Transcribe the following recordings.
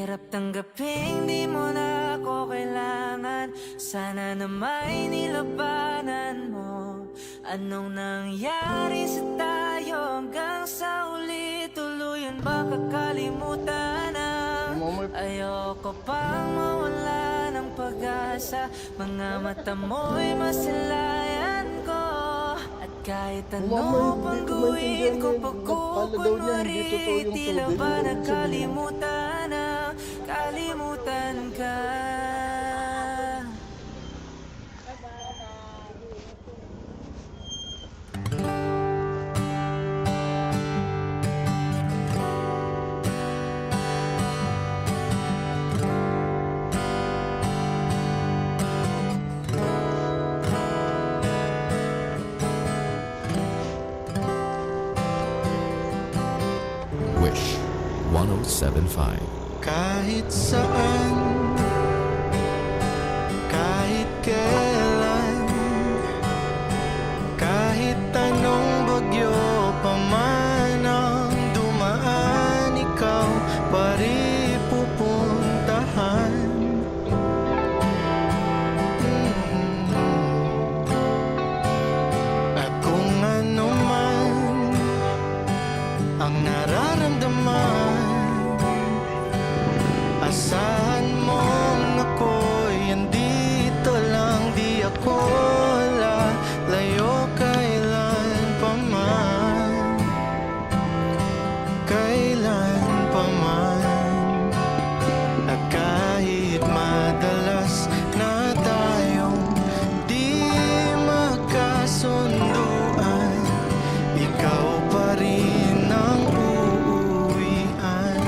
Hirap tanggapin, di mo na ako kailangan. Sana na may nilabanan mo. Anong nangyari sa tayo hanggang sa uli? Tuluyan ba kakalimutan na? Ayoko pang mawala ng pag-asa. Mga mata mo'y masilayan ko. At kahit ano pang gawin ko pagkukunwari, tila ba nakalimutan na, kalimutan ka. Wish 1075. Kahit saan, kahit kailan, kahit anong bagyo pa man ang dumaan, ikaw pa rin pupuntahan. At kung ano man ang nararamdaman, asahan mong ako'y andito lang, di ako lalayo kailan pa man, kailan pa man. At kahit madalas na tayong di magkasunduan, ikaw pa rin ang uuwian.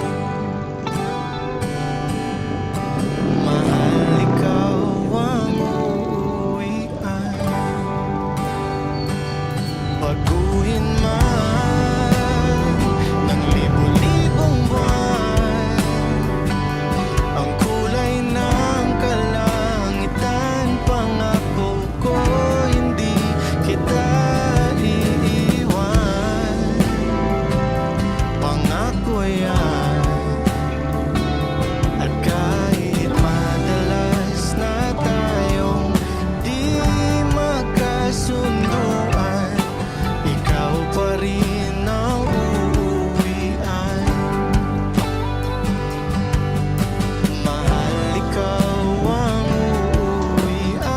Mahal, ikaw ang uuwian. Baguhin man ng libo-libong buwan ang kulay ng kalangitan, pangako ko hindi kita iiwan. Pangako yan. At kahit madalas na tayong di magkasunduan, ikaw pa rin ang uuwian. Mahal, ikaw ang uuwian.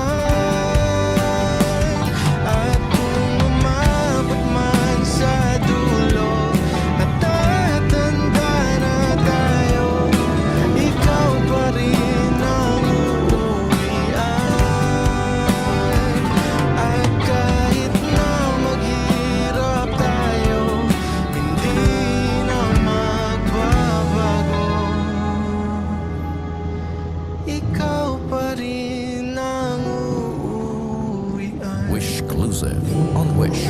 At kung umabot man sa dulo at tatanda na tayo, ikaw pa rin ang uuwian. At kahit na maghirap tayo, hindi na magbabago, ikaw pa rin ang uuwian. Wish exclusive on Wish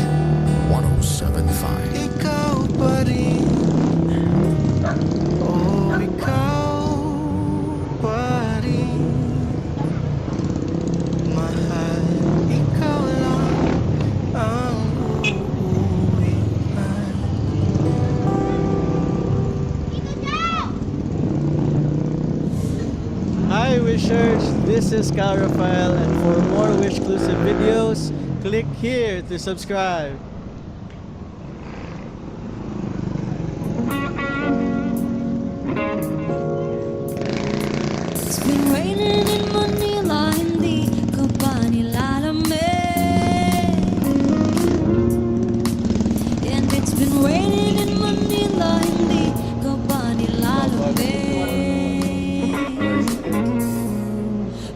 1075. Ikaw pa rin, oh ikaw pa rin. Mahal, ikaw lang ang uuwian. Hi Wishers, this is Kyle Rafael, and for more Wish exclusive videos, click here to subscribe. It's been raining in Manila, hindi ka ba nilalamig? And it's been raining in Manila, hindi ka ba nilalamig?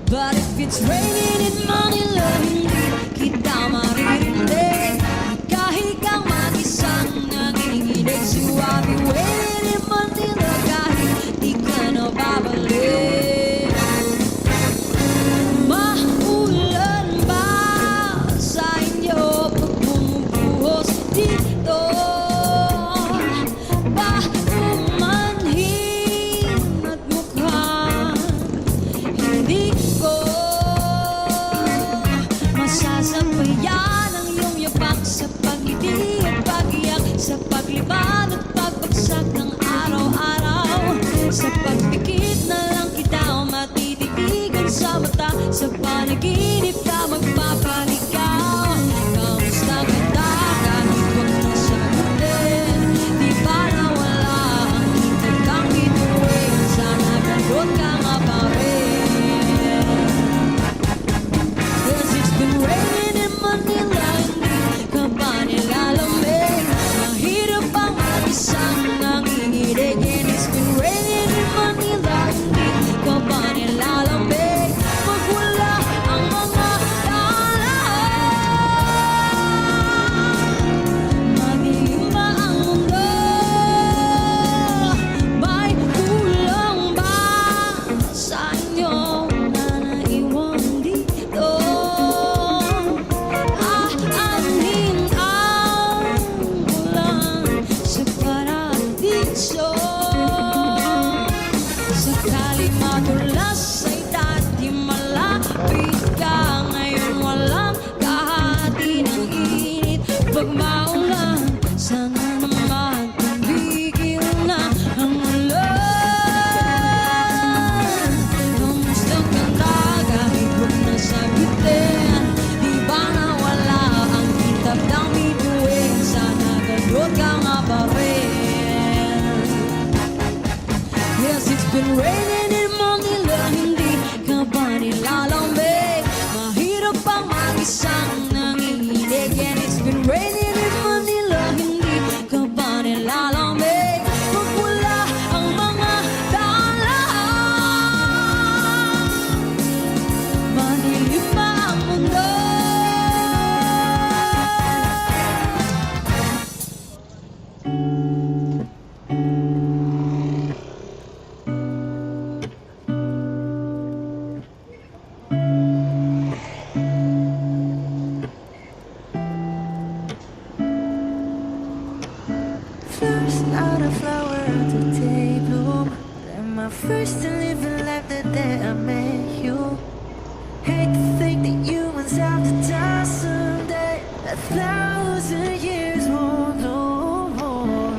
But if it's raining in Manila, hindi kita maririnig. Kahit kang mag-isang nanginginig, siwabi raining in Manila, kahit di ka na babalik. Maulan ba sa inyo pag bumubuhos dito? Ba umanhin at mukhang hindi ko ka nga pa rin. Yes, it's been raining in Manila, hindi ka ba nilalamig? Mahirap pang mag-isang nanginginig. And it's been raining in Manila, hindi ka ba nilalamig? Pag wala ang mga daan, madilim pa ang mundo. First out a flower to day bloom. Then my first to live in life the day I met you. Hate to think that humans have to die someday. 1,000 years won't do more.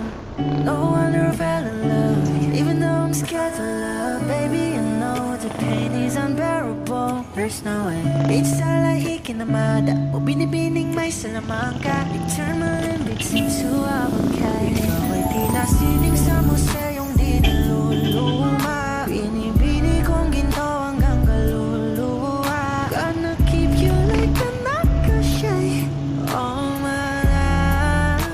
No wonder I fell in love, even though I'm scared to love. Baby, I know the pain is unbearable. There's no way. Minsan lahik kinamada o binibining may salamangka. Return my limbics into abangkay. Ikaw ay tila sining sa museyong di naluluma. Binibini kong ginto hanggang kaluluwa. Gonna keep you like a nakashay all my life.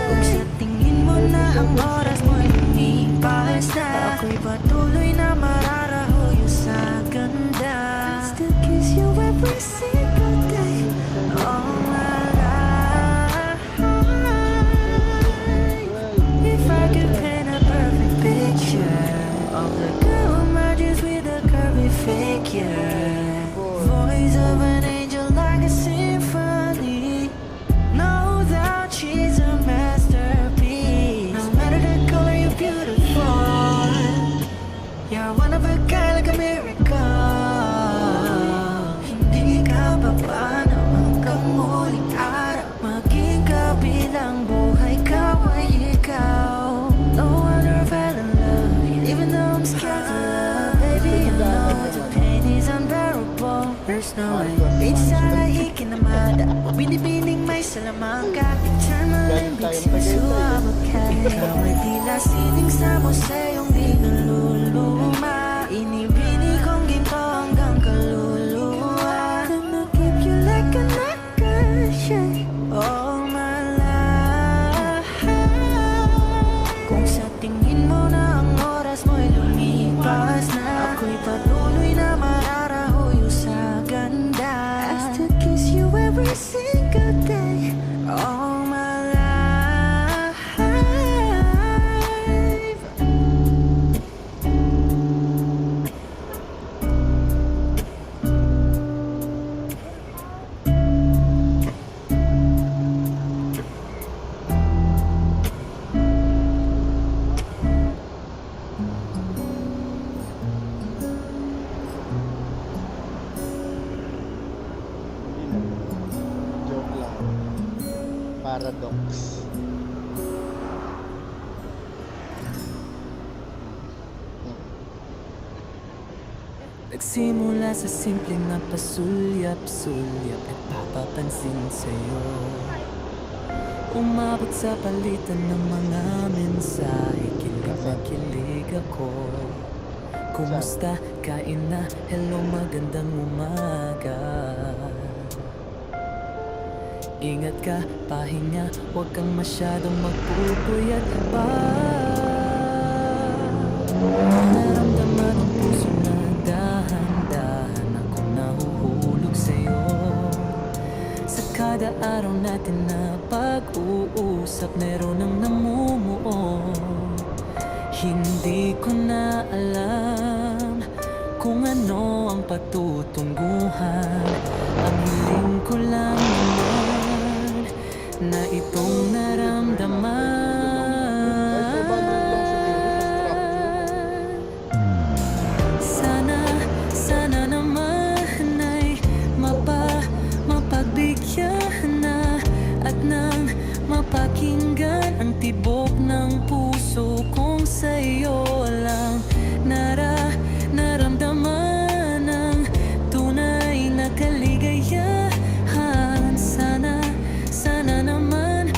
Kung sa tingin mo na ang oras mo'y lumipas na, ako'y patuloy na mararahuyo sa ganda. Still kiss you every single day all my life. If I could paint a perfect picture of the girl who merges with a curvy figure, voice of an angel like a symphony, no doubt she's a masterpiece. No matter the color, you're beautiful. You're one of a kind, like a miracle. Hindi ka pa paano hanggang muling araw, maging kabilang buhay ka ay ikaw. No wonder I fell in love, even though I'm scared to love. Baby, I know the pain is unbearable. There's no way. Minsan lahik kinamada o binibining may salamangka. Turn my limbics into abangkay. Ikaw ay tila sining sa museyong di naluluma. Inibini kong ginto hanggang kaluluwa. Gonna keep you like a nakashay all my life. Kung sa tingin mo na ang oras mo'y lumipas na, ako'y patuloy na mararahuyo sa ganda. I still kiss you every single day all my life. Joke lang. Paradox. Nagsimula sa simpleng na pasulyap-sulyap, nagpapapansin sa'yo. Umabot sa palitan ng mga mensahe, kilig na kilig ako. Kumusta? Kain na? Hello, magandang umaga. Ingat ka, pahinga, huwag kang masyadong magpupuyat pa. Naramdaman ang puso na dahan-dahan akong nahuhulog sa'yo. Sa kada araw natin na pag-uusap, meron ang namumuo. Hindi ko na alam kung ano ang patutunguhan. Ang hiling ko lang naman na itong naramdaman. Sana naman ay mapagbigyan na at nang mapakinggan ang tibok ng puso kong sa'yo lang naramdaman ang tunay na kaligayahan. Sana naman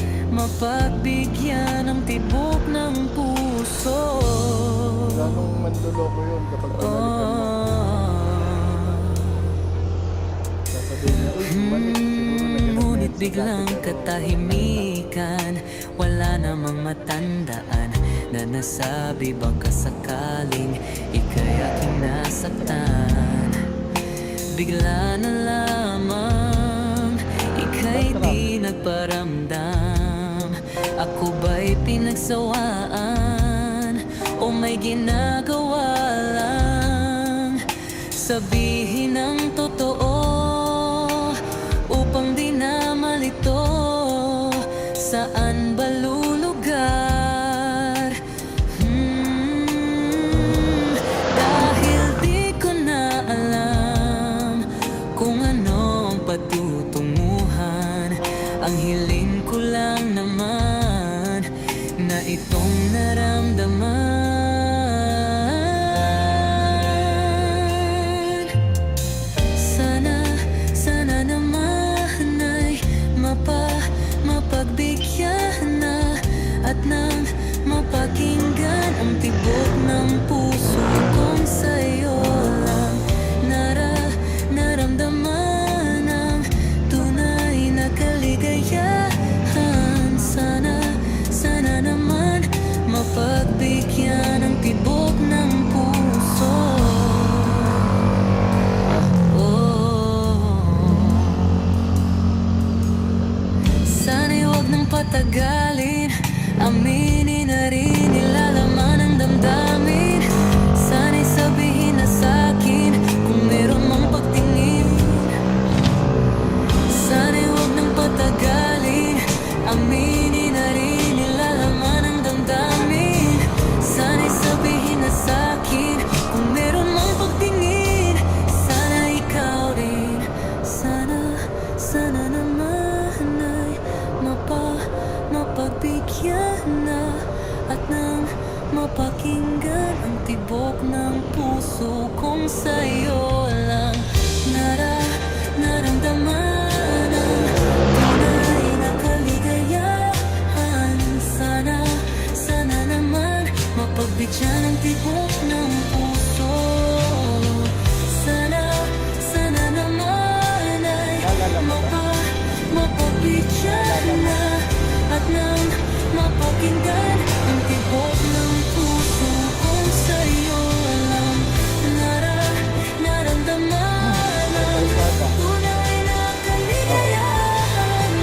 mapagbigyan ng tibok ng puso. Ganong manloloko yun kapag pinalikan mo. Sasabihin niya, uy, bumalik. Siguro Ngunit biglang katahimikan, wala namang matandaan na nasabi baka sakaling ika'y aking nasaktan. Bigla na lamang ika'y di nagparamdam. Ako ba'y pinagsawaan o may ginagawa lang? Sabihin ang totoo upang di na malito. Saan ba lulugar? Dahil di ko na alam kung ano ang patutunguhan. Ang hiling ko lang naman na itong naramdaman. Sana naman ay mapagbigyan na at nang mapakinggan ang tibok ng puso kong sa'yo lang naramdaman ang tunay na kaligayahan. Sana naman mapagbigyan ang tibok ng puso. Sana'y huwag nang patagalin, aminin na rin nilalaman ng damdamin. Sana'y sabihin na sa'kin kung meron mang pagtingin. Sana'y huwag nang patagalin, aminin na rin nilalaman ng damdamin. Sana'y sabihin na sa'kin kung meron mang pagtingin. Sana ikaw rin, sana naman ay mapagbigyan na at nang mapakinggan ang tibok ng puso kong sa'yo lang naramdaman ang tunay na kaligayahan. Sana naman mapagbigyan ang tibok ng puso. Sana naman ay mapagbigyan na at nang mapakinggan ang tibok ng puso kong sa'yo lang naramdaman ang tunay na kaligayahan.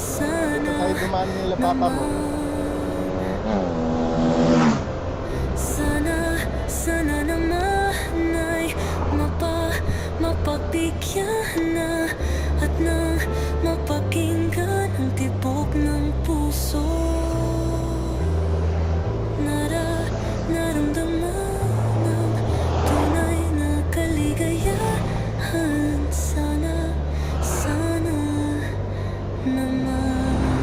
Sana Ay, dumaan nila papa mo. Sana naman ay mapagbigyan na at nang mapakinggan ang tibok ng puso. Naramdaman ang tunay na kaligayahan. Sana naman.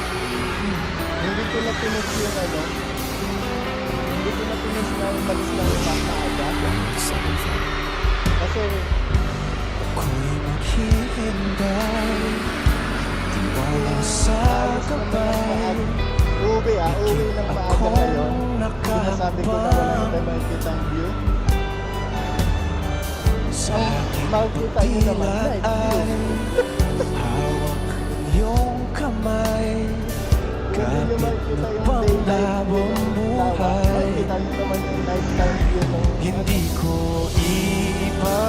Hindi ko na pinis yung ano. Hindi ko na pinis na yung balis na yung maaga. 107.5. Kasi, Ako'y maghihintay, tiwala sa alis naman ng gabay. maaga. Uuwi ng maaga ngayon. Sinasabi ko na walang iba makikita ang view. Sa aking Makikita nyo naman, night pagdilaan, view. hawak ang iyong kamay. Hindi nyo Kapit makikita na yung bang daylight labong view ng lawa. buhay. Makikita nyo naman yung nighttime view ng Hindi ko ipagpapalik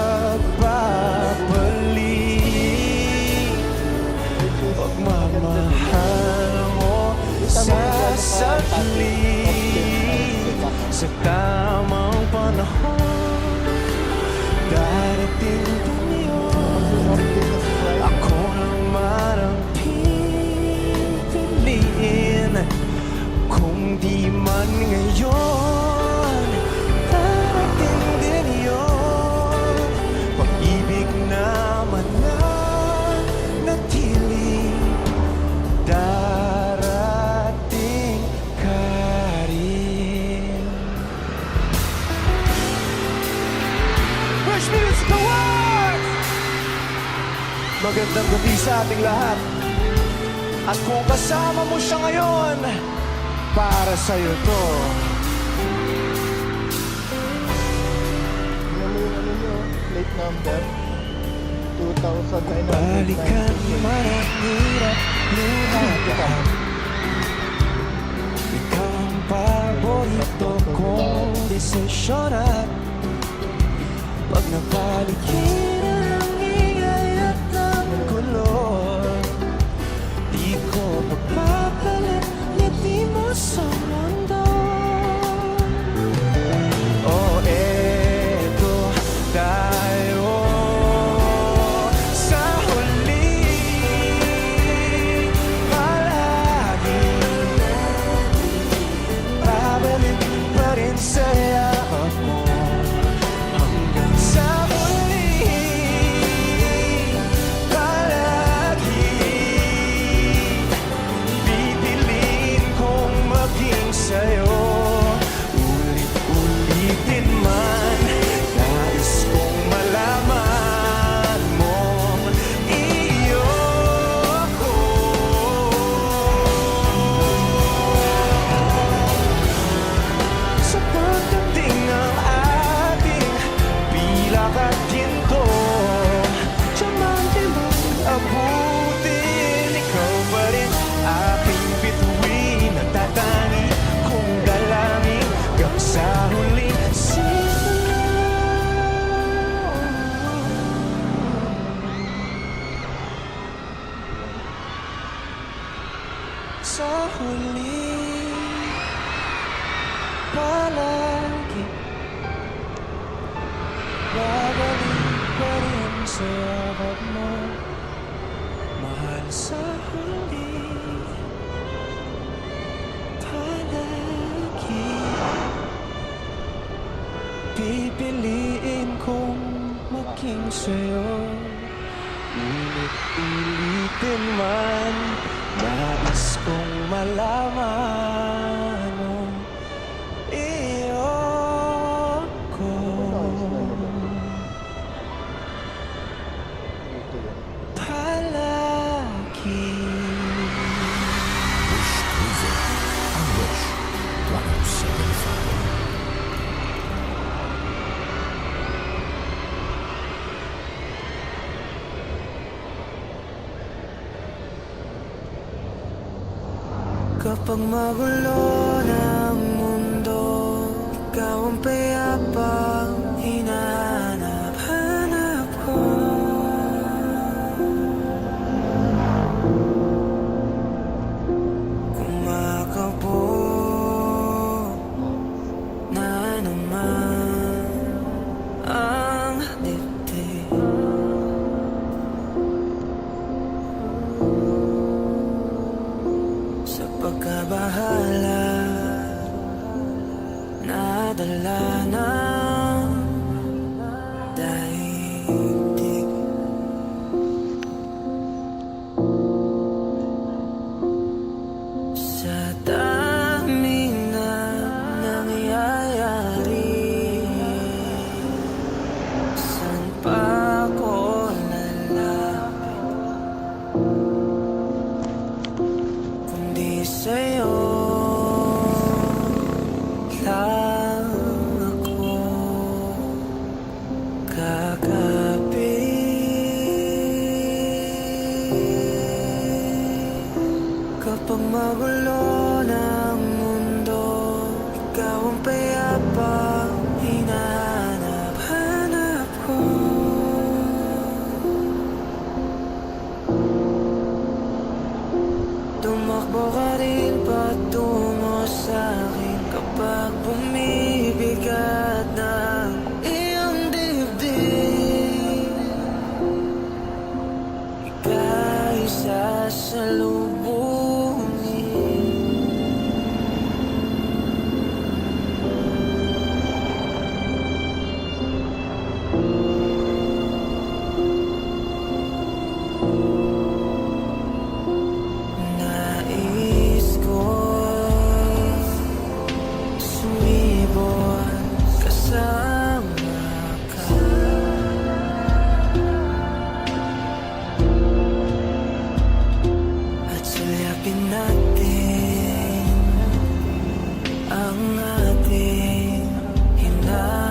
pagmamahal mo sa saglit. Sa tamang panahon, darating din yun. Ako naman ang pipiliin, kung di man ngayon, darating magandang gabi sa ating lahat. At kung kasama mo siya ngayon, para sa'yo to. Tingnan mo yung ano nyo, plate number. 2,990. Balikan man ang hirap, lumaban. Ikaw ang paborito kong desisyon at pag napaligiran ang ingay at ang gulo, di ko pagpapalit, ngiti mo sa mundo. Oh, eto tayo sa huli, palagi babalik pa rin sa'yo ako. Hanggang sa huli, palagi pipiliin kong maging sa'yo. Ulit-ulitin man, nais kong malaman mong iyo ko. Sa pagdating ng ating pilak at ginto, diamante man abutin, ikaw pa rin aking bituin at tatangi kong dalangin hanggang sa huli. Sa huli, palagi babalik pa rin sa yakap mo. Mahal sa huli, palagi pipiliin kong maging sa'yo. Ulit-ulitin man, nais kong malaman mo iyo ko. Palagi. Wish Cruiser on Wish 107.5. Kapag magulo ng mundo, ikaw ang payapang hinahanap-hanap ko. Kumakabog na naman ang dibdib. Sa pagkabahala, nadala ng daigdig. Sa dami na nangyayari, saan pa ako lalapit kundi sa'yo lang ako kakapit. Kapag magulo ng mundo, ikaw ang payapang hinahanap-hanap ko. Tumakbo ka rin patungo sa'kin kapag bumibigat na iyong dibdib. Ika'y sasalubungin. Nais ko'y sumibol kasama ka. Isipin natin ang ating hinaharap.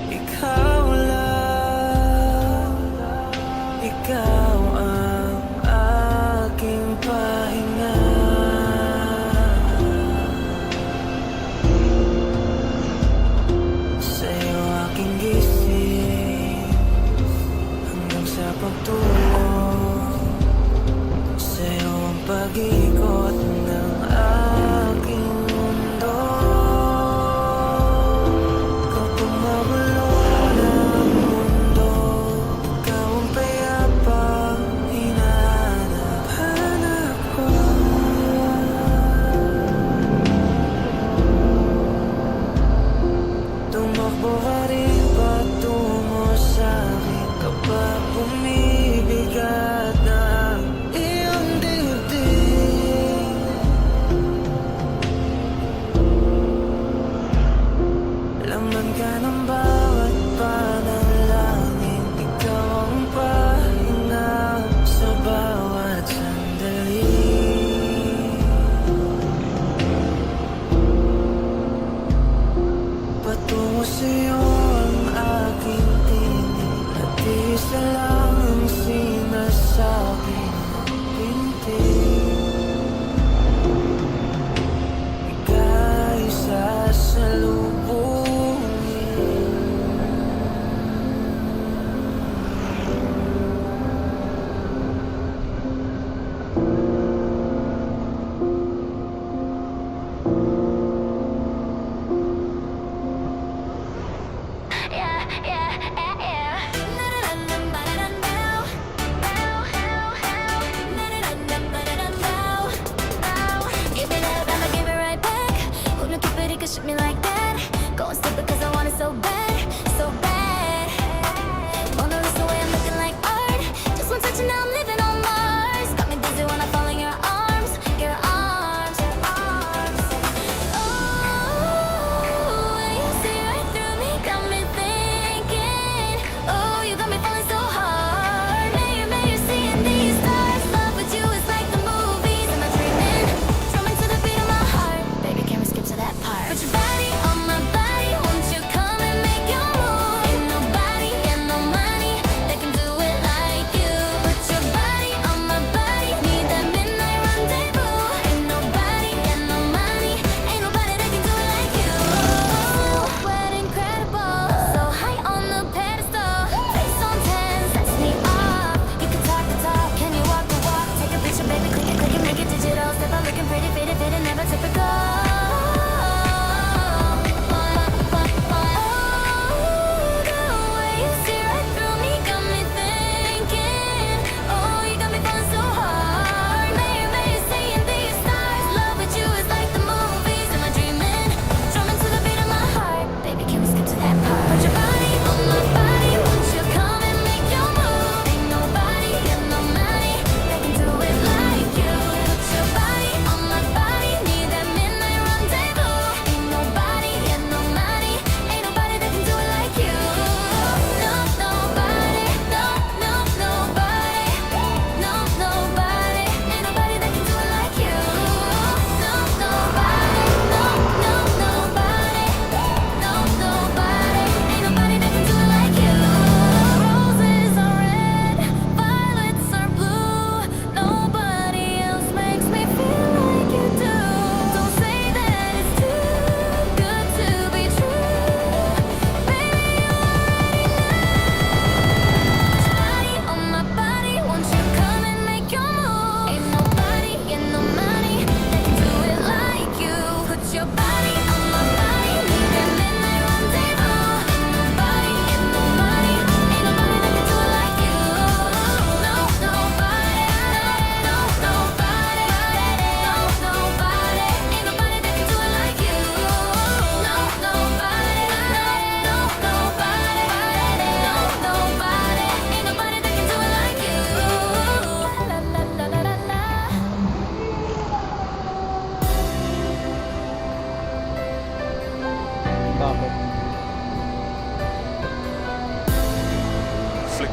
Ikaw lang, ikaw ang aking pahinga. Sa'yo aking gising hanggang sa pagtulog. Sa'yo ang pag-ikot ng aking mundo. Kapag mabulong ang mundo, ikaw ang payapang hinahanap ko. Tumakbo ka rin patungo sa'kin kapag bumibigat na ang iyong dibdib. Laman ka ng bawat panalangin, ikaw ang pahinga sa bawat sandali. Patungo sa'yo ang aking tinig, at isa lang ang sinasabi ng pintig. Ika'y sasalubungin. Yeah, yeah, yeah, yeah. Na na na na na na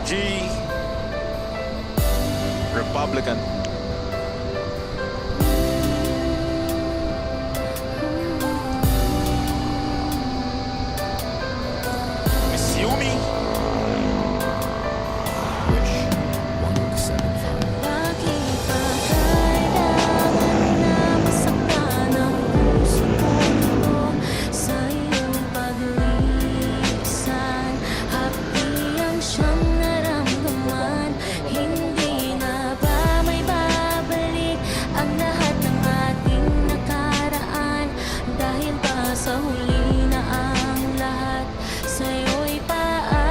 G. Republican. Miss Yumi. Wish 1075. Bakit ba kailangan na masaktan ang puso ko sa iyong paglisan? Hapdi ang siyang naramdaman. Hindi na ba may babalik ang lahat ng ating nakaraan? Dahil ba sa huli na ang lahat sa'yo'y paalam?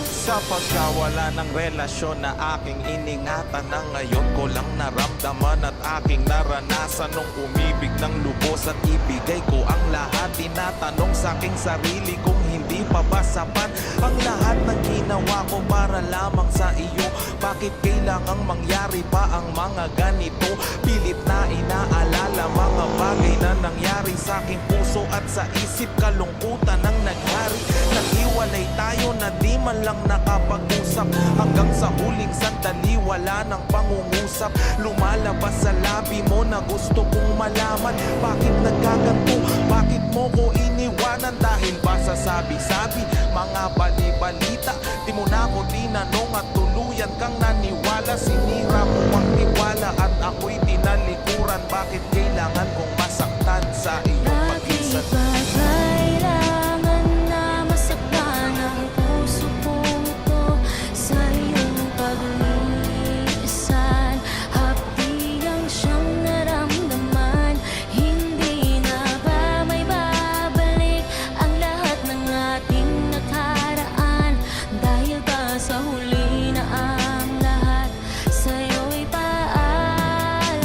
Sa pagkawala ng relasyon na aking iningatan, na ngayon ko lang naramdaman at aking naranasan nung umibig ng lubos at ibigay ko ang lahat. Tinatanong sa aking sarili kung hindi pa ba sapat ang lahat ng ginawa ko para lamang sa iyo. Bakit kailangang mangyari pa ang mga ganito? Pilit na inaalala mga bagay na nangyari sa aking puso at sa isip, kalungkutan ang naghari. Naghiwalay tayo na di man lang nakapag-usap, hanggang sa huling sandali wala nang pangungusap. Lumalabas sa labi mo na gusto kong malaman, bakit nagkaganto? Bakit mo ko iniwanan? Dahil ba sa sabi-sabi, mga bali-balita? Di mo na ko tinanong at tuluyan kang naniwala. Sinira mo ang tiwala at ako'y tinalikuran. Bakit kailangan kong masaktan sa iyong Bakit pagisan? ba kailangan na masaktan ang puso kong ito sa iyong paglisan? Hapdi ang siyang naramdaman. Hindi na ba may babalik ang lahat ng ating nakaraan? Dahil ba sa huli na ang lahat sa'yo'y paalam?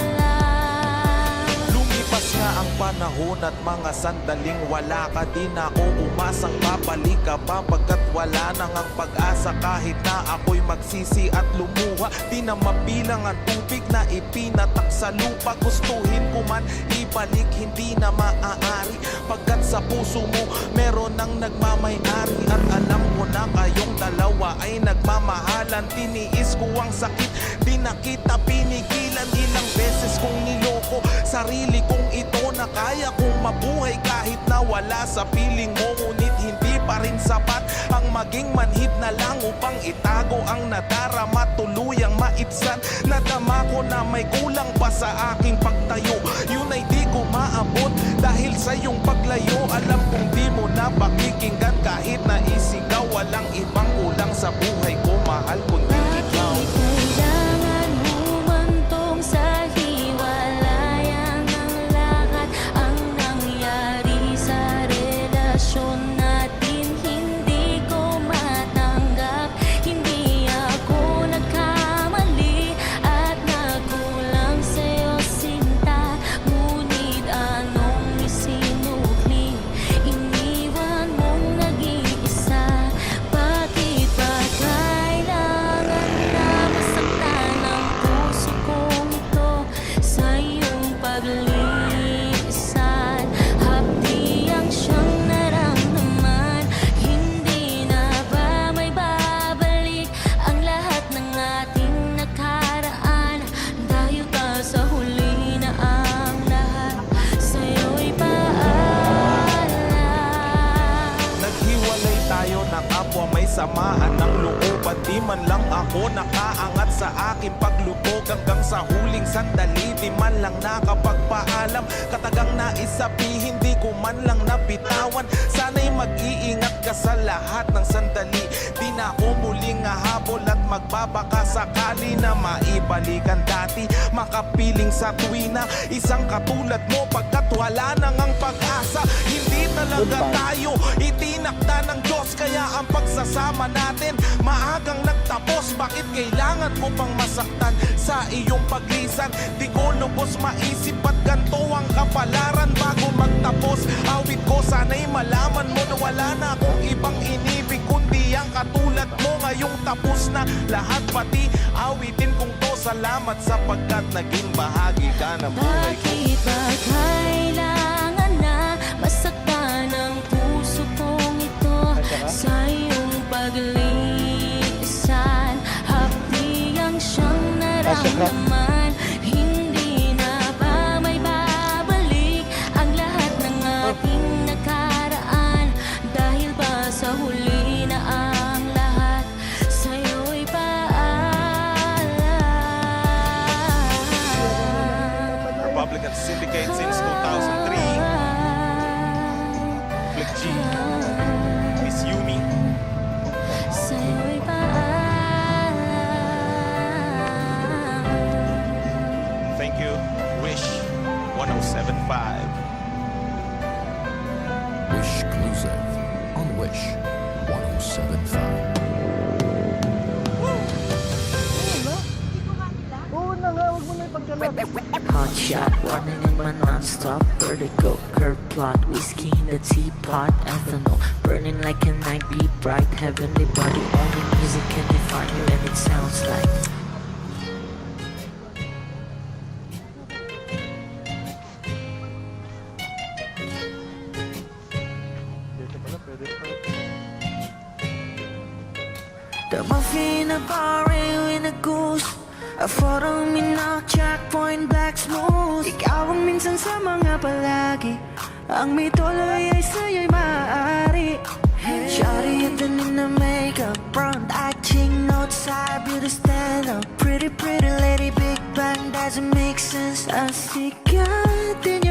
Lumipas nga ang panahon at mga sandaling wala ka. Di na ako umasang babalik ka pa, pagkat wala nang ang pag-asa. Kahit na ako'y magsisi at lumuha, di na mabilang ang tubig na ipinatak sa lupa. Gustuhin ko man ibalik, hindi na maaari, pagkat sa puso mo meron nang nagmamay-ari. At alam ko na kayong dalawa ay nagmamahalan. Tiniis ko ang sakit, di na kita pinigilan. Ilang beses kong niloko sarili kong ito, na kaya kong mabuhay kahit na wala sa piling mo. Ngunit hindi pa rin sapat ang maging manhid na lang upang itago ang nadarama, tuluyang maibsan. Nadama ko na may kulang pa sa aking pagtayo, yun ay di ko maabot dahil sa iyong paglayo. Alam kong di mo na pakikinggan kahit na isigaw. Walang ibang kulang sa buhay ko, mahal, kundi ikaw. Bakit kailangan humantong sa hiwalayan ng lahat ang nangyari sa relasyon natin? Hindi ko matanggap, hindi ako nagkamali at nagkulang sa'yo sinta. Ngunit anong isinukli, iniwan mong nag-iisa. Bakit ba kailangan na masaktan ang puso kong ito sa iyong paglisan? Hapdi ang siyang naramdaman. Hindi na ba may babalik ang lahat ng ating nakaraan? Dahil ba sa huli na ang lahat sa'yo'y paalam? Naghiwalay tayo na kapwa may samaan ng loob, at di man lang ako nakaangat sa aking paglubog. Hanggang sa huling sandali, di man lang nakapagpaalam. Katagang nais sabihin, di ko man lang nabitawan. Sana'y mag-iingat ka sa lahat ng sandali. Di na ako muling hahabol at magbabaka sakali na maibalikan dati. Makapiling sa tuwina, isang katulad mo, pagkat wala nang ang pag-asa. Hindi talaga tayo itinakda ng Diyos, kaya ang pagsasama natin maagang nagtapos. Bakit kailangan mo pang masaktan sa iyong paglisan? Di ko lubos maisip at ganto ang kapalaran bago magtapos. Awit ko, sana'y malaman mo na wala na akong ibang inibig kundi ang katulad mo. Ngayong tapos na lahat, pati awitin kong to. Salamat sapagkat naging bahagi ka ng buhay ko. Bakit ba kailangan na masaktan ang puso kong ito sa iyong pag naman hindi na ba may babalik ang lahat ng ating nakaraan? Dahil ba sa huli na ang lahat sa'yo'y paalam? Republican Syndicate since 2003. Flick G, Miss Yumi. Sa'yo'y paalam. Thank you, Wish 1075. Wish Exclusive on Wish 1075. Hot shot, running in my non-stop vertigo. Curve plot, whiskey in the teapot, ethanol burning like a night, be bright, heavenly body. Only music can define you, and it sounds like. The muffin in a bar in a goose. A photo me na checkpoint black smooth. Ikaw ang minsan sa mga palagi. Ang may tuloy ay sa'yo'y maaari. Shawty and then in the makeup, front acting outside, beauty stand up. Pretty pretty lady, big bang doesn't make sense. Ang sikat din